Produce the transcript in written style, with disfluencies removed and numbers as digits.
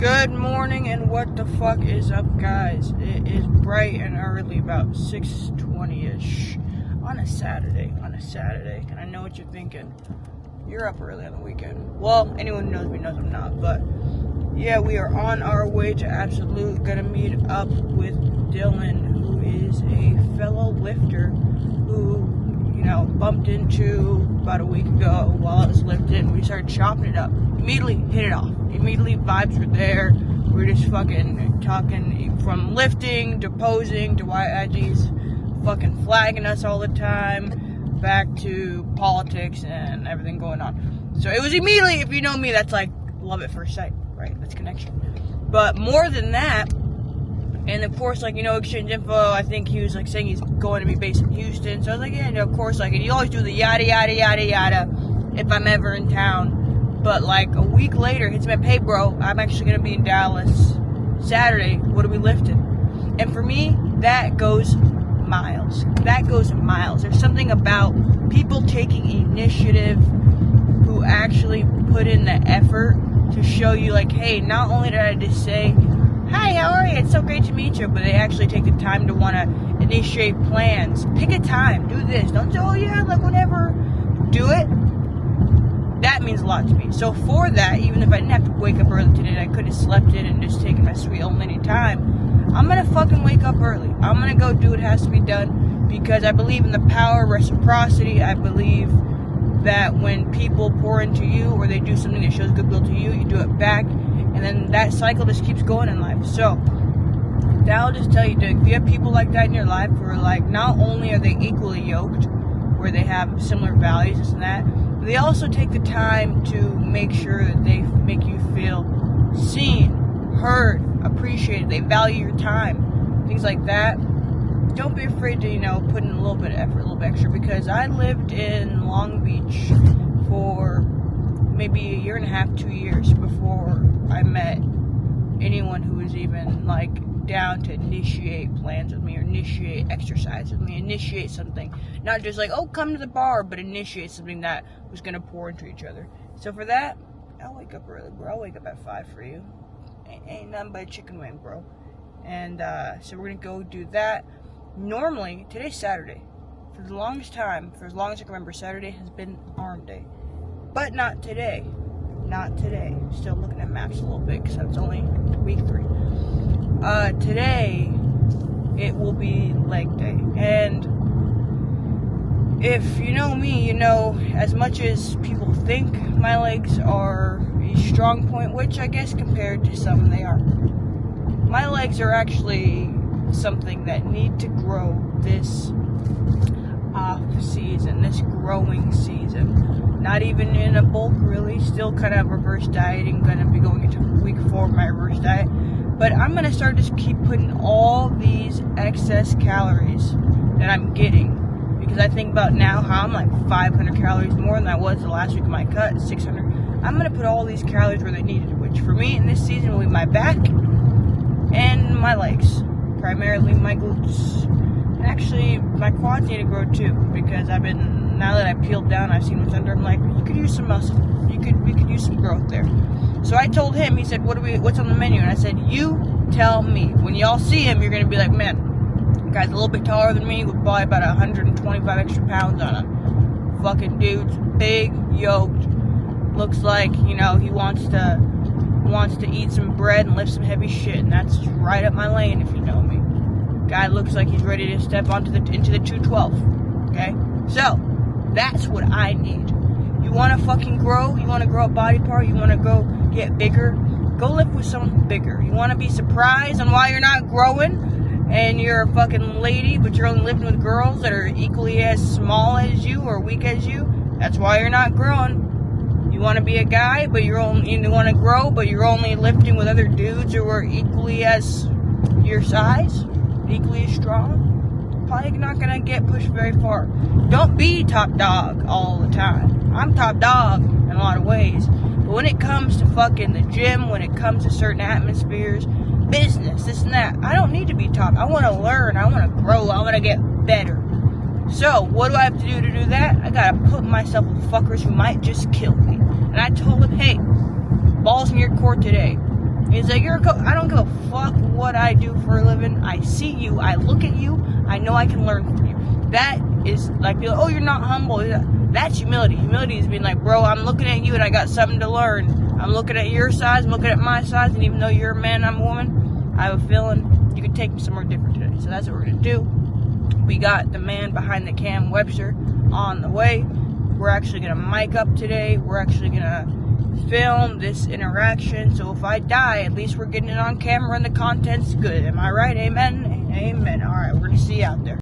Good morning, and what the fuck is up, guys? It is bright and early, about 6:20ish on a Saturday. And I know what you're thinking. You're up early on the weekend. Well, anyone who knows me knows I'm not, but yeah, we are on our way to Absolute. Gonna meet up with Dylan, who is a fellow lifter who, bumped into about a week ago while I was lifting. We started chopping it up. Immediately hit it off. Immediately vibes were there. We were just fucking talking from lifting to posing to why IG's fucking flagging us all the time, back to politics and everything going on. So it was immediately, if you know me, that's like love at first sight, right? That's connection. But more than that, and of course, exchange info, I think he was saying he's going to be based in Houston. So I was like, yeah, of course, and you always do the yada yada yada yada if I'm ever in town. But a week later, hits me up, hey bro, I'm actually going to be in Dallas Saturday. What are we lifting? And for me, that goes miles. There's something about people taking initiative who actually put in the effort to show you, hey, not only did I just say, hi, how are you? It's so great to meet you. But they actually take the time to want to initiate plans. Pick a time. Do this. Don't say, oh yeah, whatever. Do it. That means a lot to me. So for that, even if I didn't have to wake up early today, I could have slept in and just taken my sweet old mini time, I'm going to fucking wake up early. I'm going to go do what has to be done because I believe in the power of reciprocity. I believe that when people pour into you or they do something that shows goodwill to you, you do it back. And then that cycle just keeps going in life. So that'll just tell you, if you have people like that in your life who are not only are they equally yoked, where they have similar values, this and that, but they also take the time to make sure that they make you feel seen, heard, appreciated. They value your time, things like that. Don't be afraid to, put in a little bit of effort, a little bit extra, because I lived in Long Beach for maybe a year and a half, 2 years before I met anyone who was even down to initiate plans with me or initiate exercise with me, initiate something. Not just oh, come to the bar, but initiate something that was going to pour into each other. So for that, I'll wake up early, bro. I'll wake up at 5 for you. Ain't nothing but a chicken wing, bro. And so we're going to go do that. Normally, today's Saturday. For the longest time, for as long as I can remember, Saturday has been arm day. But not today. Not today. Still looking at maps a little bit because it's only week 3. Today, it will be leg day. And if you know me, as much as people think my legs are a strong point, which I guess compared to some they are, my legs are actually something that need to grow this off season, this growing season. Not even in a bulk, really. Still kind of reverse dieting. Gonna be going into week 4 of my reverse diet. But I'm gonna start just keep putting all these excess calories that I'm getting, because I think about now how I'm 500 calories more than I was the last week of my cut, 600. I'm gonna put all these calories where they needed, which for me in this season will be my back and my legs, primarily my glutes. And actually, my quads need to grow too, because now that I peeled down, I've seen what's under. I'm you could use some muscle. We could use some growth there. So I told him, he said, what's on the menu? And I said, you tell me. When y'all see him, you're going to be like, man, the guy's a little bit taller than me, with probably about 125 extra pounds on him. Fucking dude's big, yoked, looks like, he wants to eat some bread and lift some heavy shit, and that's right up my lane if you know me. Guy looks like he's ready to step into the 212. Okay? So, that's what I need. You want to fucking grow? You want to grow a body part? You want to go get bigger? Go lift with someone bigger. You want to be surprised on why you're not growing and you're a fucking lady, but you're only lifting with girls that are equally as small as you or weak as you? That's why you're not growing. You want to be a guy, but you want to grow, but you're only lifting with other dudes who are equally as your size, equally as strong? Probably not gonna get pushed very far. Don't be top dog all the time. I'm top dog in a lot of ways, but when it comes to fucking the gym, when it comes to certain atmospheres, business, this and that, I don't need to be top. I want to learn. I want to grow. I want to get better. So what do I have to do that? I gotta put myself with fuckers who might just kill me. And I told him, hey, balls in your court today. He's like, you're a coach. I don't give a fuck what I do for a living. I see you. I look at you. I know I can learn from you. That is like, oh, you're not humble. That's humility. Humility is being like, bro, I'm looking at you and I got something to learn. I'm looking at your size, I'm looking at my size, and even though you're a man, I'm a woman, I have a feeling you could take me somewhere different today. So that's what we're going to do. We got the man behind the cam, Webster, on the way. We're actually going to mic up today. We're actually going to film this interaction. So if I die, at least we're getting it on camera and the content's good. Am I right? Amen? Amen. All right, we're going to see you out there.